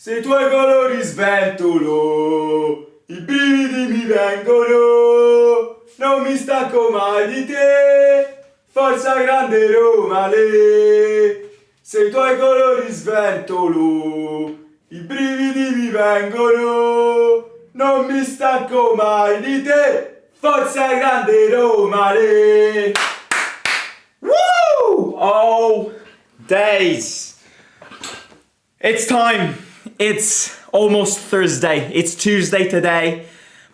Se i tuoi colori sventolo, i brividi mi vengono, non mi stanco mai di te, forza grande Roma, le. Se i tuoi colori sventolo, i brividi mi vengono, non mi stanco mai di te, forza grande Roma, le. Woo! Oh, days. It's time. It's almost Thursday. It's Tuesday today.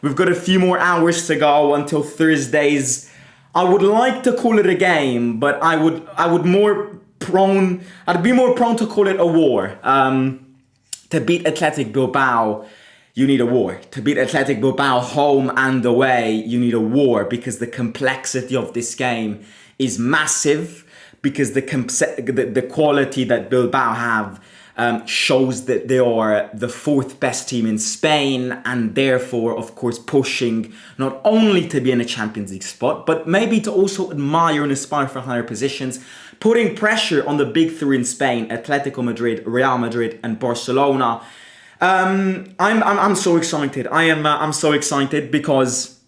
We've got a few more hours to go until Thursdays. I would like to call it a game, but I'd be more prone to call it a war. To beat Athletic Bilbao, you need a war. To beat Athletic Bilbao home and away, you need a war, because the complexity of this game is massive, because the quality that Bilbao have shows that they are the fourth best team in Spain, and therefore, of course, pushing not only to be in a Champions League spot, but maybe to also admire and aspire for higher positions, putting pressure on the big three in Spain: Atletico Madrid, Real Madrid, and Barcelona. I'm so excited. I'm so excited because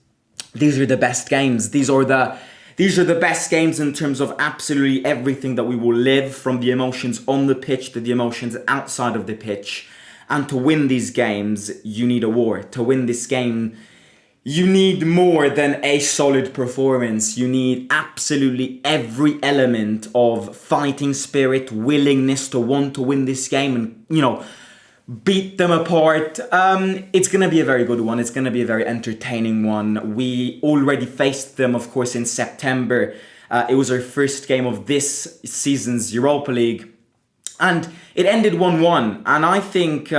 these are the best games. These are the best games in terms of absolutely everything that we will live, from the emotions on the pitch to the emotions outside of the pitch. And to win these games, you need a war. To win this game, you need more than a solid performance. You need absolutely every element of fighting spirit, willingness to want to win this game and, beat them apart. It's going to be a very good one. It's going to be a very entertaining one. We already faced them, of course, in September. It was our first game of this season's Europa League, and it ended 1-1. And I think,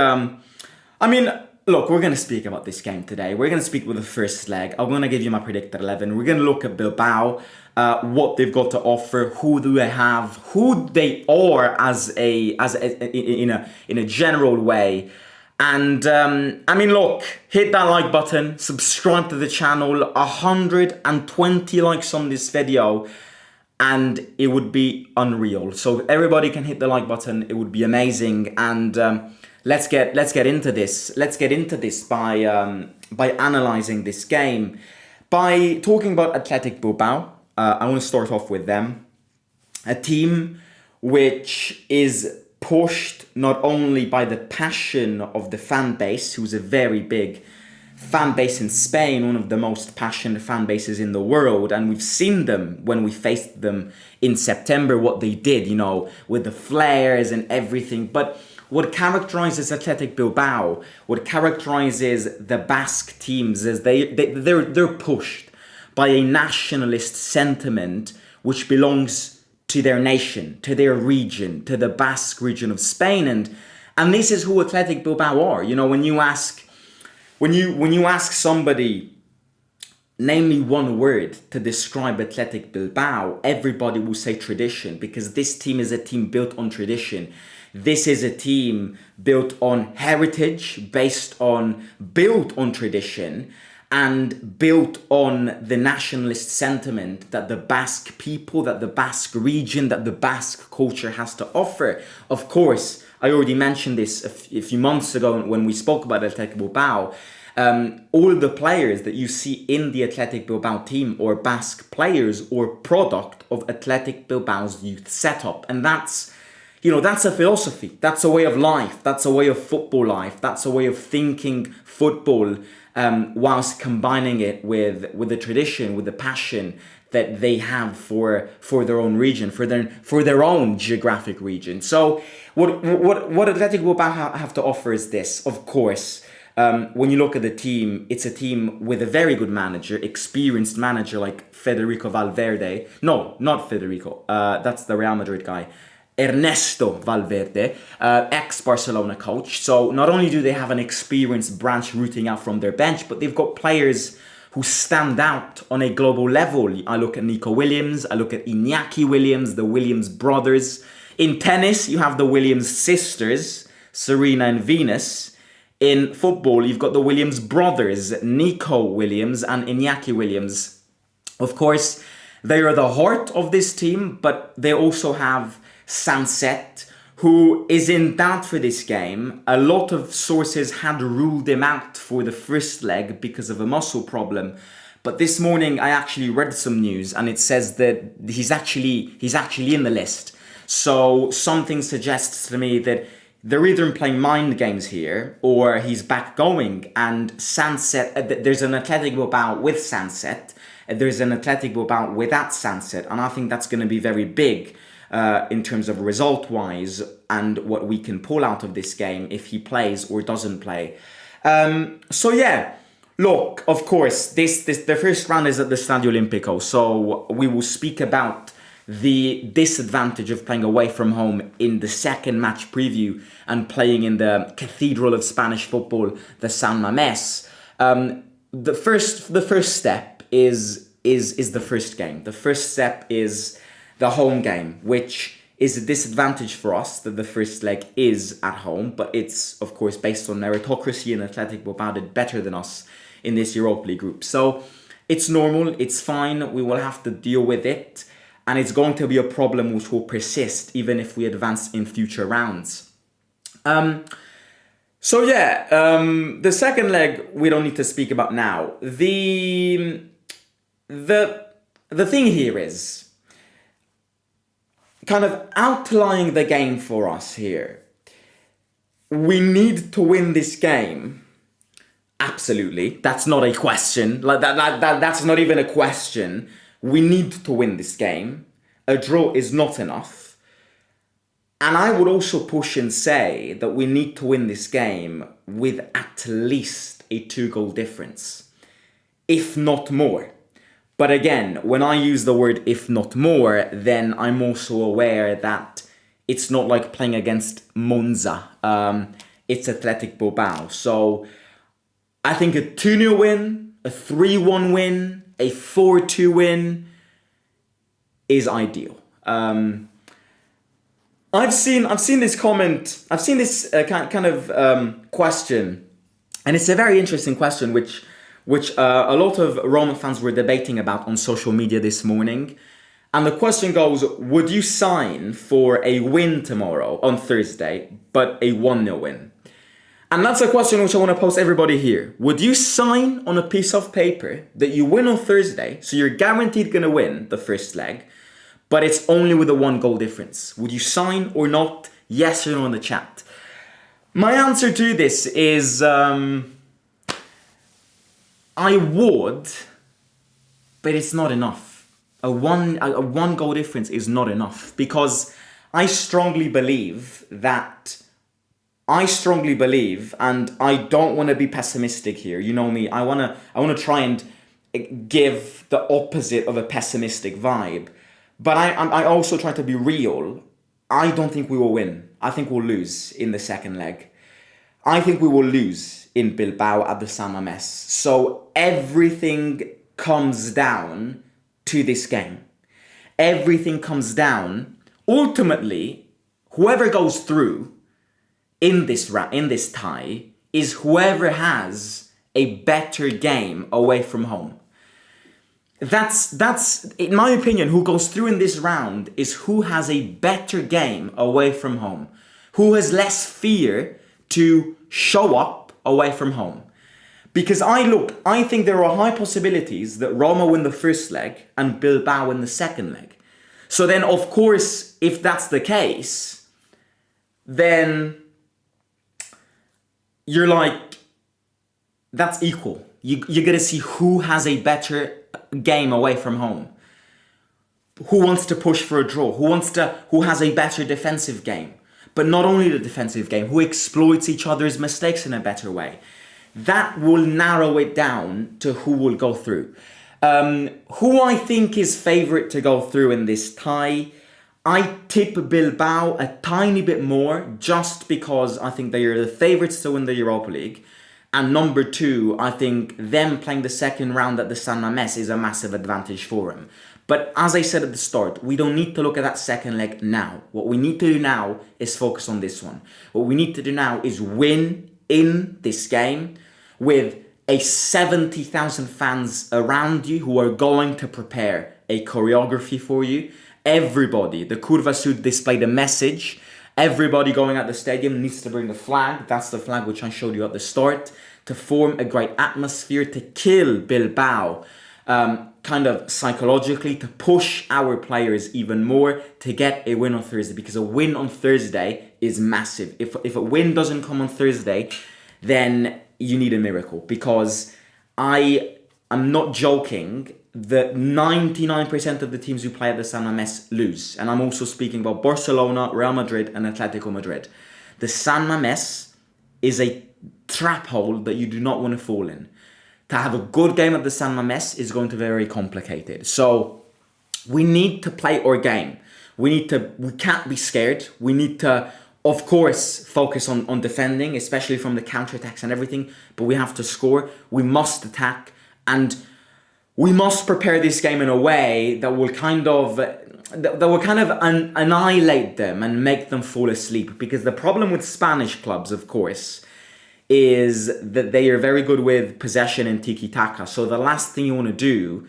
look, we're going to speak about this game today. We're going to speak with the first leg. I'm going to give you my predicted 11. We're going to look at Bilbao, what they've got to offer, who do they have, who they are in a general way. And look, hit that like button, subscribe to the channel. 120 likes on this video, and it would be unreal. So everybody can hit the like button. It would be amazing. And let's get into this. Let's get into this by analyzing this game, by talking about Athletic Bilbao. I want to start off with them. A team which is pushed not only by the passion of the fan base, who's a very big fan base in Spain, one of the most passionate fan bases in the world, and we've seen them when we faced them in September, what they did, with the flares and everything. But what characterizes Athletic Bilbao, what characterizes the Basque teams, is they're pushed by a nationalist sentiment which belongs to their nation, to their region, to the Basque region of Spain, and this is who Athletic Bilbao are. When you ask somebody, name me one word to describe Athletic Bilbao, everybody will say tradition, because this team is a team built on tradition. This is a team built on heritage, built on tradition, and built on the nationalist sentiment that the Basque people, that the Basque region, that the Basque culture has to offer. Of course, I already mentioned this a few months ago when we spoke about Athletic Bilbao. All the players that you see in the Athletic Bilbao team are Basque players or product of Athletic Bilbao's youth setup. And that's a philosophy. That's a way of life. That's a way of football life. That's a way of thinking football, whilst combining it with the tradition, with the passion that they have for their own region, for their own geographic region. So what Athletic Bilbao have to offer is this. Of course, when you look at the team, it's a team with a very good manager, experienced manager like Federico Valverde. No, not Federico. That's the Real Madrid guy. Ernesto Valverde, ex-Barcelona coach. So not only do they have an experienced branch rooting out from their bench, but they've got players who stand out on a global level. I look at Nico Williams, I look at Iñaki Williams, the Williams brothers. In tennis, you have the Williams sisters, Serena and Venus. In football, you've got the Williams brothers, Nico Williams and Iñaki Williams. Of course, they are the heart of this team, but they also have Sunset, who is in doubt for this game. A lot of sources had ruled him out for the first leg because of a muscle problem. But this morning I actually read some news and it says that he's actually in the list. So something suggests to me that they're either playing mind games here or he's back going. And Sunset, there's an Athletic Bilbao with Sunset, there's an Athletic Bilbao without Sunset, and I think that's going to be very big in terms of result-wise and what we can pull out of this game if he plays or doesn't play. So yeah, look, of course, the first round is at the Stadio Olimpico, so we will speak about the disadvantage of playing away from home in the second match preview and playing in the cathedral of Spanish football, the San Mamés. The first step is the first game. The first step is the home game, which is a disadvantage for us that the first leg is at home, but it's of course based on meritocracy, and Athletic Bilbao did better than us in this Europa League group. So it's normal, it's fine, we will have to deal with it. And it's going to be a problem which will persist even if we advance in future rounds. The second leg we don't need to speak about now. The thing here is kind of outlining the game for us here. We need to win this game. Absolutely, that's not a question. That's not even a question. We need to win this game. A draw is not enough. And I would also push and say that we need to win this game with at least a 2-goal difference, if not more. But again, when I use the word if not more, then I'm also aware that it's not like playing against Monza. It's Athletic Bilbao. So I think a 2-0 win, a 3-1 win, a 4-2 win is ideal. I've seen this comment. I've seen this kind of question, and it's a very interesting question, which a lot of Roma fans were debating about on social media this morning. And the question goes: would you sign for a win tomorrow on Thursday, but a 1-0 win? And that's a question which I want to pose everybody here. Would you sign on a piece of paper that you win on Thursday, so you're guaranteed going to win the first leg, but it's only with a 1-goal difference? Would you sign or not? Yes or no in the chat. My answer to this is I would, but it's not enough. A one goal difference is not enough, because I strongly believe, and I don't want to be pessimistic here. You know me. I want to try and give the opposite of a pessimistic vibe. But I also try to be real. I don't think we will win. I think we'll lose in the second leg. I think we will lose in Bilbao at the San Mamés. So everything comes down to this game. Everything comes down. Ultimately, whoever goes through in this tie is whoever has a better game away from home. That's in my opinion, who goes through in this round is who has a better game away from home, who has less fear to show up away from home. Because I think there are high possibilities that Roma win the first leg and Bilbao win the second leg. So then, of course, if that's the case, then you're like, that's equal. You're gonna see who has a better game away from home. Who wants to push for a draw? Who has a better defensive game? But not only the defensive game, who exploits each other's mistakes in a better way. That will narrow it down to who will go through. Who I think is favourite to go through in this tie, I tip Bilbao a tiny bit more, just because I think they are the favourites to win the Europa League. And number two, I think them playing the second round at the San Mamés is a massive advantage for them. But as I said at the start, we don't need to look at that second leg now. What we need to do now is focus on this one. What we need to do now is win in this game with a 70,000 fans around you who are going to prepare a choreography for you. Everybody, the Curva Sud displayed a message Everybody going at the stadium needs to bring a flag. That's the flag which I showed you at the start, to form a great atmosphere, to kill Bilbao, kind of psychologically, to push our players even more to get a win on Thursday, because a win on Thursday is massive. If a win doesn't come on Thursday, then you need a miracle, because I am not joking that 99% of the teams who play at the San Mamés lose. And I'm also speaking about Barcelona, Real Madrid and Atletico Madrid. The San Mamés is a trap hole that you do not want to fall in. To have a good game at the San Mamés is going to be very complicated. So we need to play our game. We can't be scared. We need to, of course, focus on defending, especially from the counterattacks and everything, but we have to score. We must attack, and we must prepare this game in a way that will kind of annihilate them and make them fall asleep. Because the problem with Spanish clubs, of course, is that they are very good with possession and tiki-taka. So the last thing you want to do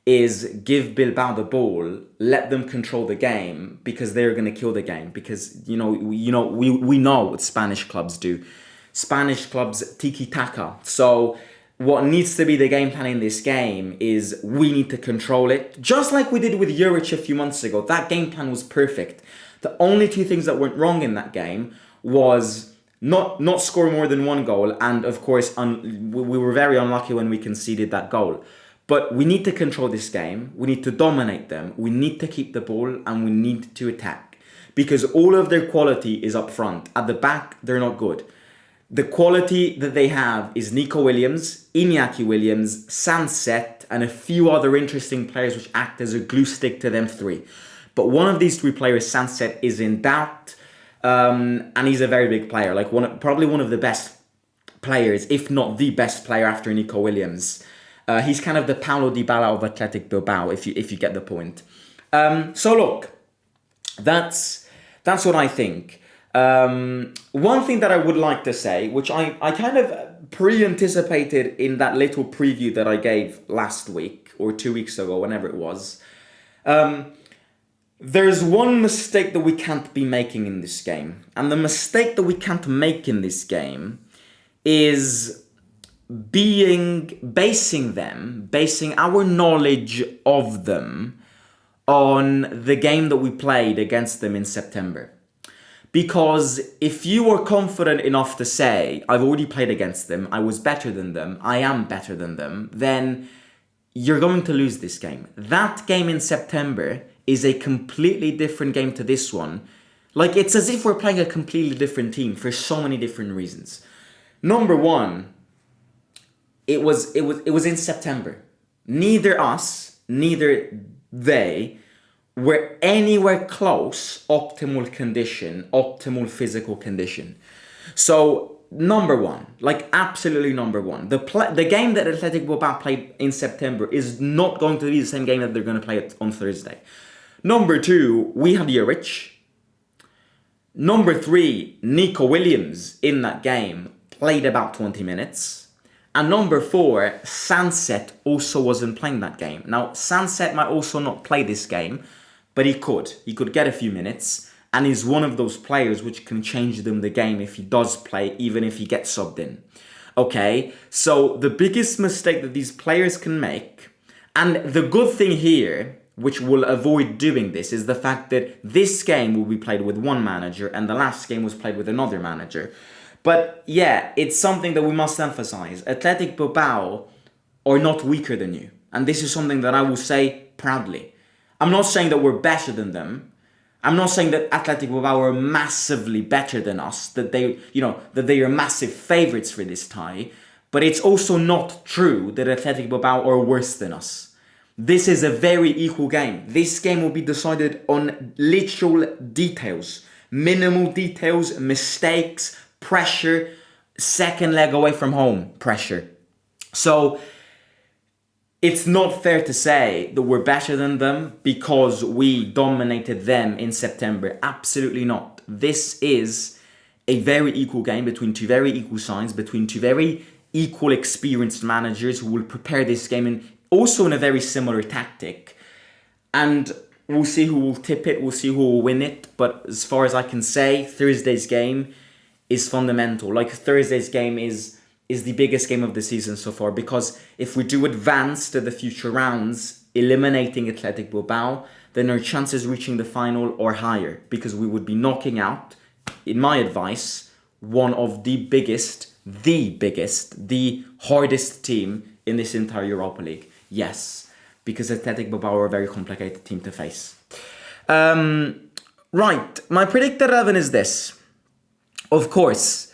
is give Bilbao the ball, let them control the game, because they're going to kill the game. Because we know what Spanish clubs do. Spanish clubs tiki-taka. So what needs to be the game plan in this game is we need to control it. Just like we did with Juric a few months ago. That game plan was perfect. The only two things that went wrong in that game was not score more than one goal. And of course, we were very unlucky when we conceded that goal. But we need to control this game. We need to dominate them. We need to keep the ball, and we need to attack. Because all of their quality is up front. At the back, they're not good. The quality that they have is Nico Williams, Iñaki Williams, Sanset, and a few other interesting players which act as a glue stick to them three. But one of these three players, Sanset, is in doubt, and he's a very big player, like probably one of the best players, if not the best player after Nico Williams. He's kind of the Paulo Dybala of Athletic Bilbao, if you get the point. So look, that's what I think. One thing that I would like to say, which I kind of pre-anticipated in that little preview that I gave last week or 2 weeks ago, whenever it was, there's one mistake that we can't be making in this game. And the mistake that we can't make in this game is basing our knowledge of them on the game that we played against them in September. Because if you are confident enough to say, I've already played against them, I was better than them, I am better than them, then you're going to lose this game. That game in September is a completely different game to this one. Like, it's as if we're playing a completely different team for so many different reasons. Number one, it was in September. Neither us, neither they were anywhere close optimal condition, optimal physical condition. So number one, like absolutely number one, the game that Athletic Bilbao played in September is not going to be the same game that they're going to play on Thursday. Number two, we had Juric. Number three, Nico Williams in that game played about 20 minutes. And number four, Sanset also wasn't playing that game. Now, Sanset might also not play this game, but he could. He could get a few minutes, and he's one of those players which can change them the game if he does play, even if he gets subbed in. Okay, so the biggest mistake that these players can make, and the good thing here, which will avoid doing this, is the fact that this game will be played with one manager, and the last game was played with another manager. But yeah, it's something that we must emphasize. Athletic Bilbao are not weaker than you. And this is something that I will say proudly. I'm not saying that we're better than them. I'm not saying that Athletic Bilbao are massively better than us, that they are massive favourites for this tie. But it's also not true that Athletic Bilbao are worse than us. This is a very equal game. This game will be decided on literal details. Minimal details, mistakes, pressure, second leg away from home, pressure. So it's not fair to say that we're better than them because we dominated them in September. Absolutely not. This is a very equal game between two very equal sides, between two very equal experienced managers who will prepare this game also in a very similar tactic. And We'll see who will tip it. We'll see who will win it. But as far as I can say, Thursday's game is fundamental. Like Thursday's game is the biggest game of the season so far, because if we do advance to the future rounds, eliminating Athletic Bilbao, then our chances reaching the final are higher, because we would be knocking out, in my advice, one of the biggest, the hardest team in this entire Europa League. Yes, because Athletic Bilbao are a very complicated team to face. Right, my predicted 11 is this. Of course,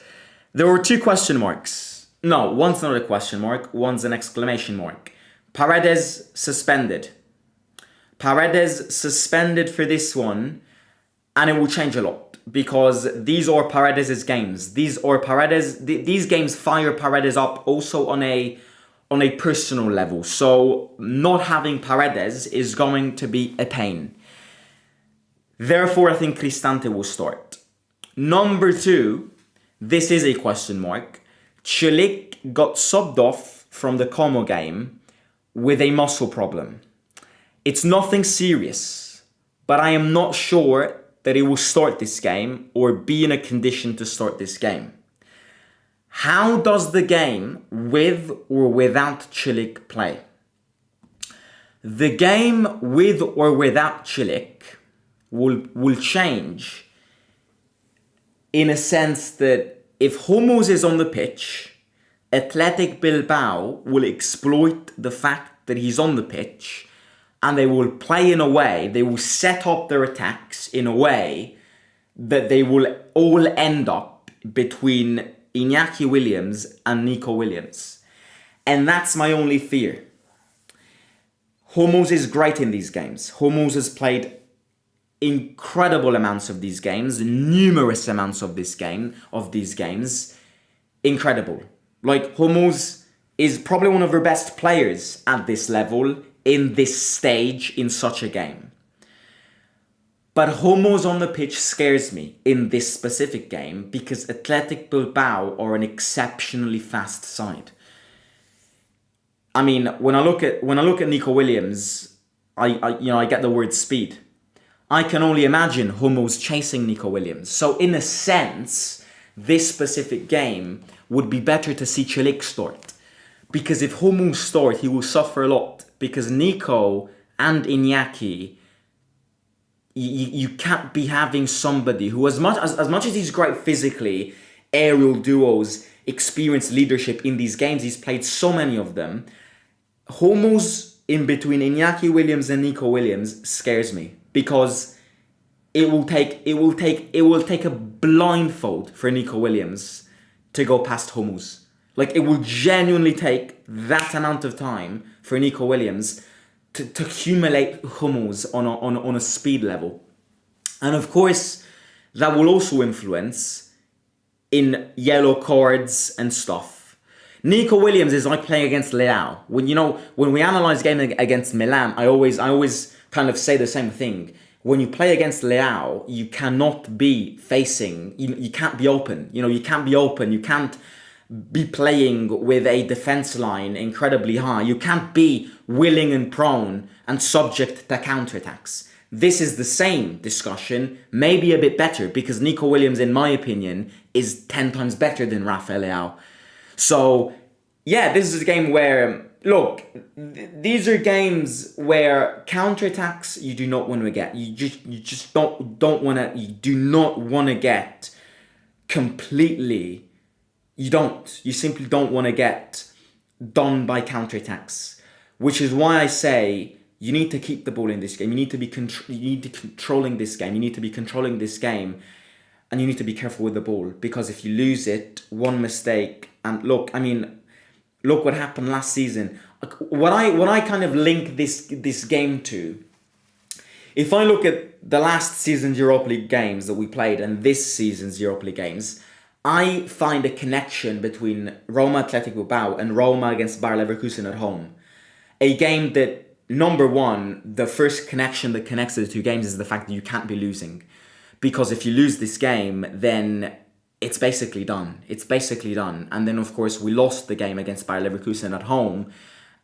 there were 2 question marks. No, one's not a question mark, one's an exclamation mark. Paredes suspended. Paredes suspended for this one, and it will change a lot, because these are Paredes' games. These games fire Paredes up also on a personal level. So not having Paredes is going to be a pain. Therefore, I think Cristante will start. Number 2, this is a question mark. Celik got subbed off from the Como game with a muscle problem. It's nothing serious, but I am not sure that he will start this game or be in a condition to start this game. How does the game with or without Celik play? The game with or without Celik will change in a sense that if Hummels is on the pitch, Athletic Bilbao will exploit the fact that he's on the pitch, and they will play in a way, they will set up their attacks in a way that they will all end up between Iñaki Williams and Nico Williams. And that's my only fear. Hummels is great in these games. Hummels has played incredible amounts of these games, numerous amounts of these games. Incredible. Like, Hummels is probably one of our best players at this level, in this stage, in such a game. But Hummels on the pitch scares me in this specific game, because Athletic Bilbao are an exceptionally fast side. I mean, when I look at Nico Williams, I get the word speed. I can only imagine Hummels chasing Nico Williams. So in a sense, this specific game would be better to see Celik start. Because if Hummels start, he will suffer a lot. Because Nico and Iñaki, you can't be having somebody who, as much as he's great physically, aerial duos, experienced leadership in these games, he's played so many of them. Hummels in between Iñaki Williams and Nico Williams scares me, because it will take a blindfold for Nico Williams to go past Hummels. Like, it will genuinely take that amount of time for Nico Williams to accumulate Hummels on a speed level. And of course, that will also influence in yellow cards and stuff. Nico Williams is like playing against Leao. When we analyze game against Milan, I always kind of say the same thing. When you play against Leao, you cannot be facing, you can't be open. You can't be open. You can't be playing with a defense line incredibly high. You can't be willing and prone and subject to counterattacks. This is the same discussion, maybe a bit better, because Nico Williams, in my opinion, is 10 times better than Rafael Leao. So, yeah, this is a game where, look, these are games where counterattacks you do not want to get. You just don't want to. You do not want to get completely. You simply don't want to get done by counterattacks, which is why I say you need to keep the ball in this game. You need to be controlling this game. You need to be controlling this game, and you need to be careful with the ball, because if you lose it, one mistake, and look what happened last season. What I kind of link this game to, if I look at the last season's Europa League games that we played and this season's Europa League games, I find a connection between Roma Athletic Bilbao and Roma against Bayer Leverkusen at home. A game that, number one, the first connection that connects the two games is the fact that you can't be losing. Because if you lose this game, then it's basically done. It's basically done. And then, of course, we lost the game against Bayer Leverkusen at home.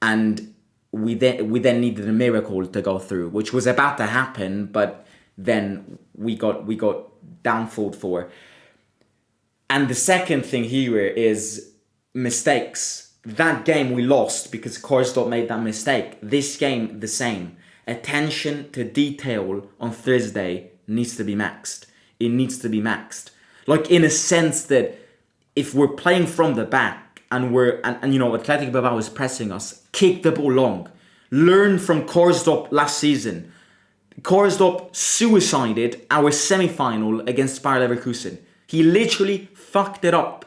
And we then needed a miracle to go through, which was about to happen, but then we got downfalled for. And the second thing here is mistakes. That game we lost because Korsdorp made that mistake. This game, the same. Attention to detail on Thursday needs to be maxed. It needs to be maxed. Like, in a sense that if we're playing from the back and you know, Athletic Bilbao is pressing us, kick the ball long. Learn from Korsdorp last season. Korsdorp suicided our semi-final against Bayer Leverkusen. He literally fucked it up.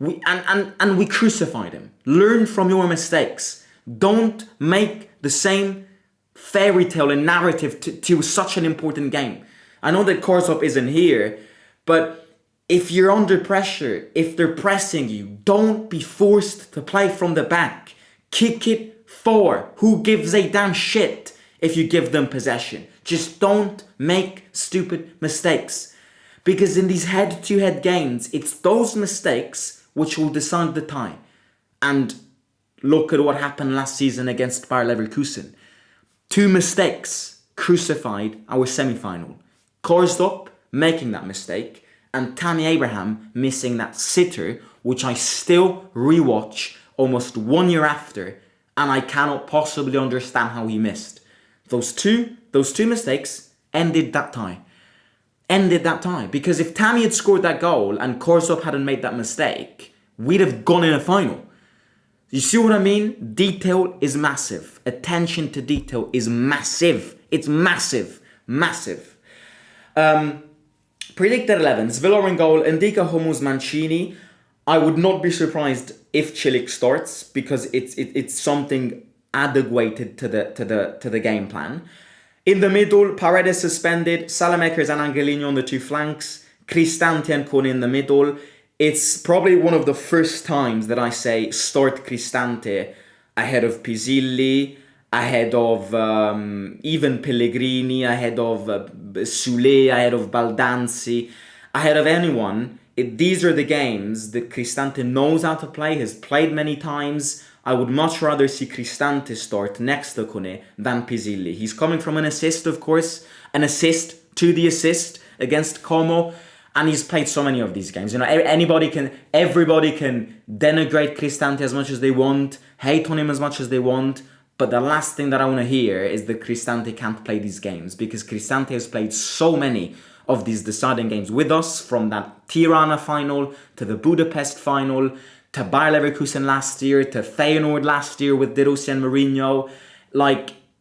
And we crucified him. Learn from your mistakes. Don't make the same fairy tale and narrative to such an important game. I know that Korsdorp isn't here, but if you're under pressure, if they're pressing you, don't be forced to play from the back. Kick it forward. Who gives a damn shit if you give them possession? Just don't make stupid mistakes. Because in these head-to-head games, it's those mistakes which will decide the tie. And look at what happened last season against Bayer Leverkusen. 2 mistakes crucified our semi-final. Korsdorp making that mistake, and Tammy Abraham missing that sitter, which I still rewatch almost 1 year after, and I cannot possibly understand how he missed. Those two mistakes ended that tie. Because if Tammy had scored that goal and Korsdorp hadn't made that mistake, we'd have gone in a final. You see what I mean? Detail is massive. Attention to detail is massive. It's massive. Massive. Predicted 11s. Villa in goal. Ndika, Hummels, Mancini. I would not be surprised if Cilic starts because it's something adequate to the game plan. In the middle, Paredes suspended, Salamakers and Angelino on the 2 flanks, Cristante and Kone in the middle. It's probably one of the first times that I say start Cristante ahead of Pisilli, ahead of even Pellegrini, ahead of Soulé, ahead of Baldanzi, ahead of anyone. These are the games that Cristante knows how to play, has played many times. I would much rather see Cristante start next to Kone than Pisilli. He's coming from an assist, of course, an assist to the assist against Como, and he's played so many of these games. You know, everybody can denigrate Cristante as much as they want, hate on him as much as they want, but the last thing that I want to hear is that Cristante can't play these games, because Cristante has played so many of these deciding games with us, from that Tirana final to the Budapest final, to Bayer Leverkusen last year, to Feyenoord last year with De Rossi and Mourinho.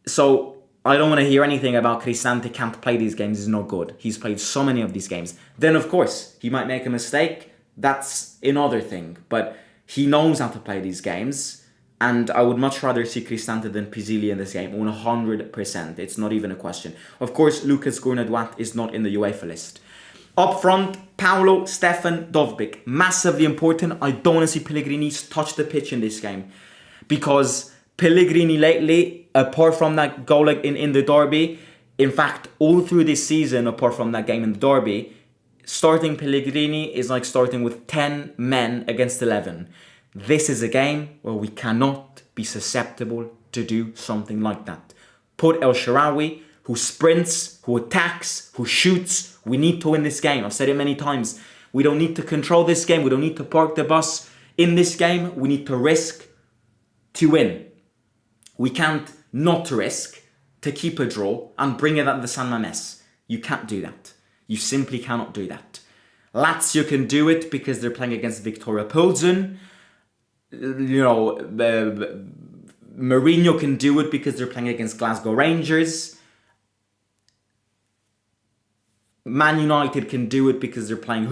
So I don't want to hear anything about Cristante can't play these games. He's not good. He's played so many of these games. Then, of course, he might make a mistake. That's another thing. But he knows how to play these games. And I would much rather see Cristante than Pisilli in this game. 100%. It's not even a question. Of course, Lucas Gournadoit is not in the UEFA list. Up front, Paolo, Stefan, Dovbyk. Massively important. I don't want to see Pellegrini touch the pitch in this game. Because Pellegrini lately, apart from that goal in the derby, in fact, all through this season, apart from that game in the derby, starting Pellegrini is like starting with 10 men against 11. This is a game where we cannot be susceptible to do something like that. Put El Shaarawy, who sprints, who attacks, who shoots. We need to win this game. I've said it many times. We don't need to control this game. We don't need to park the bus. In this game, we need to risk to win. We can't not risk to keep a draw and bring it at the San Mamés. You can't do that. You simply cannot do that. Lazio can do it because they're playing against Viktoria Plzen. You know, Mourinho can do it because they're playing against Glasgow Rangers. Man United can do it because they're playing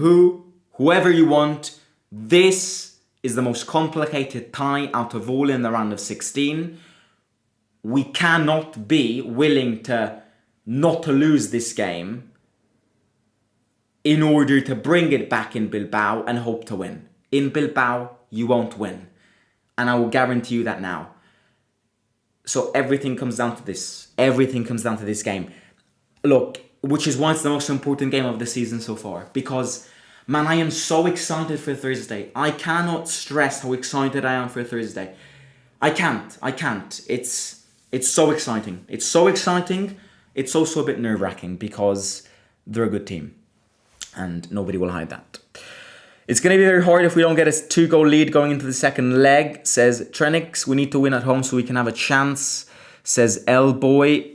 whoever you want. This is the most complicated tie out of all in the round of 16. We cannot be willing to not to lose this game in order to bring it back in Bilbao and hope to win. In Bilbao, you won't win. And I will guarantee you that now. So everything comes down to this. Everything comes down to this game. Look, which is why it's the most important game of the season so far. Because, man, I am so excited for Thursday. I cannot stress how excited I am for Thursday. I can't. It's so exciting. It's so exciting. It's also a bit nerve-wracking because they're a good team. And nobody will hide that. It's going to be very hard if we don't get a 2-goal lead going into the second leg, says Trenix. We need to win at home so we can have a chance, says L-Boy.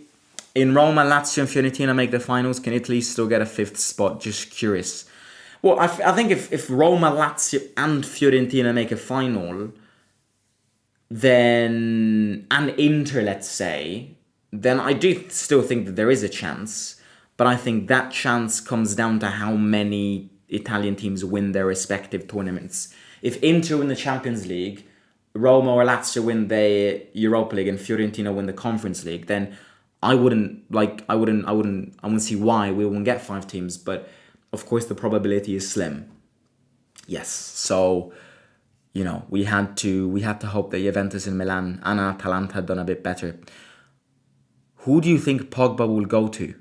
In Roma, Lazio and Fiorentina make the finals. Can Italy still get a 5th spot? Just curious. Well, I think if Roma, Lazio and Fiorentina make a final, then, and Inter, let's say, then I do still think that there is a chance. But I think that chance comes down to how many Italian teams win their respective tournaments. If Inter win the Champions League, Roma or Lazio win the Europa League, and Fiorentina win the Conference League, then I wouldn't see why we won't get 5 teams. But of course, the probability is slim. Yes, so we had to hope that Juventus and Milan and Atalanta had done a bit better. Who do you think Pogba will go to?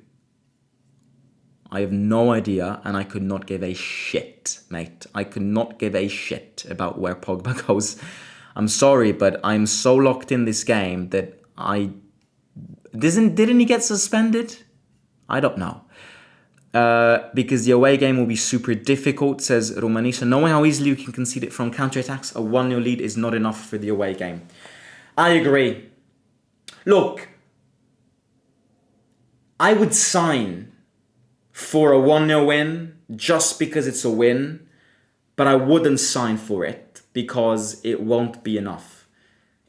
I have no idea, and I could not give a shit, mate. I could not give a shit about where Pogba goes. I'm sorry, but I'm so locked in this game that didn't he get suspended? I don't know. Because the away game will be super difficult, says Romanisa. Knowing how easily you can concede it from counterattacks, a 1-0 lead is not enough for the away game. I agree. Look, I would sign for a 1-0 win just because it's a win, but I wouldn't sign for it because it won't be enough.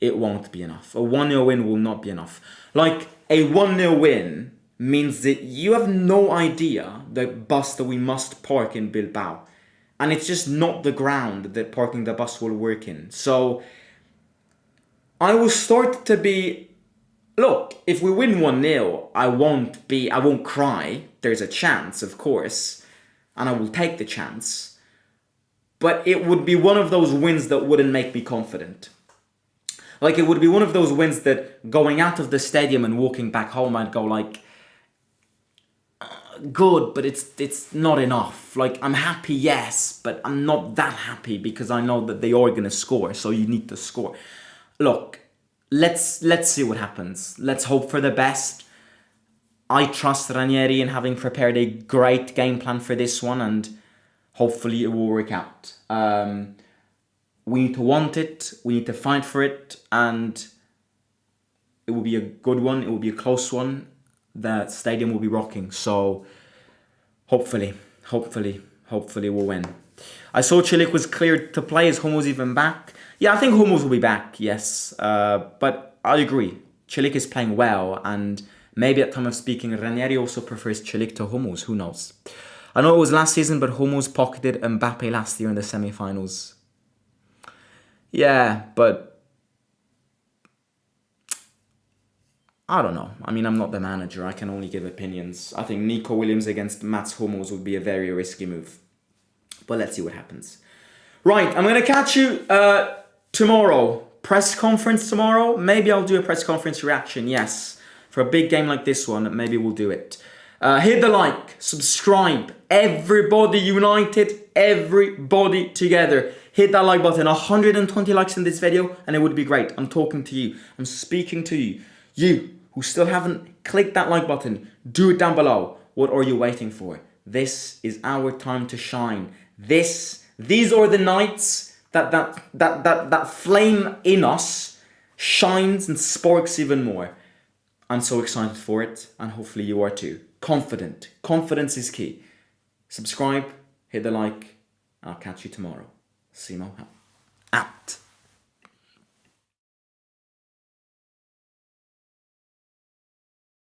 It won't be enough. A 1-0 win will not be enough. Like, a 1-0 win means that you have no idea the bus that we must park in Bilbao. And it's just not the ground that parking the bus will work in. So, I will start to be... Look, if we win 1-0, I won't cry. There's a chance, of course, and I will take the chance. But it would be one of those wins that wouldn't make me confident. Like, it would be one of those wins that going out of the stadium and walking back home, I'd go like, good, but it's not enough. Like, I'm happy, yes, but I'm not that happy because I know that they are going to score, so you need to score. Look, let's see what happens. Let's hope for the best. I trust Ranieri in having prepared a great game plan for this one, and hopefully it will work out. We need to want it, we need to fight for it, and it will be a good one, it will be a close one. The stadium will be rocking, so hopefully we'll win. I saw Chilik was cleared to play. Is Hummels even back? Yeah, I think Hummels will be back, yes. But I agree. Chilik is playing well, and maybe at time of speaking, Ranieri also prefers Chilik to Hummels. Who knows? I know it was last season, but Hummels pocketed Mbappe last year in the semi-finals. Yeah, but I don't know. I mean, I'm not the manager. I can only give opinions. I think Nico Williams against Mats Hummels would be a very risky move. But let's see what happens. Right, I'm going to catch you tomorrow. Press conference tomorrow. Maybe I'll do a press conference reaction, yes. For a big game like this one, maybe we'll do it. Hit the like, subscribe. Everybody united, everybody together. Hit that like button. 120 likes in this video and it would be great. I'm talking to you. I'm speaking to you. You who still haven't clicked that like button, do it down below. What are you waiting for? This is our time to shine. These are the nights that flame in us shines and sparks even more. I'm so excited for it, and hopefully you are too. Confident. Confidence is key. Subscribe, hit the like, and I'll catch you tomorrow. Simo out.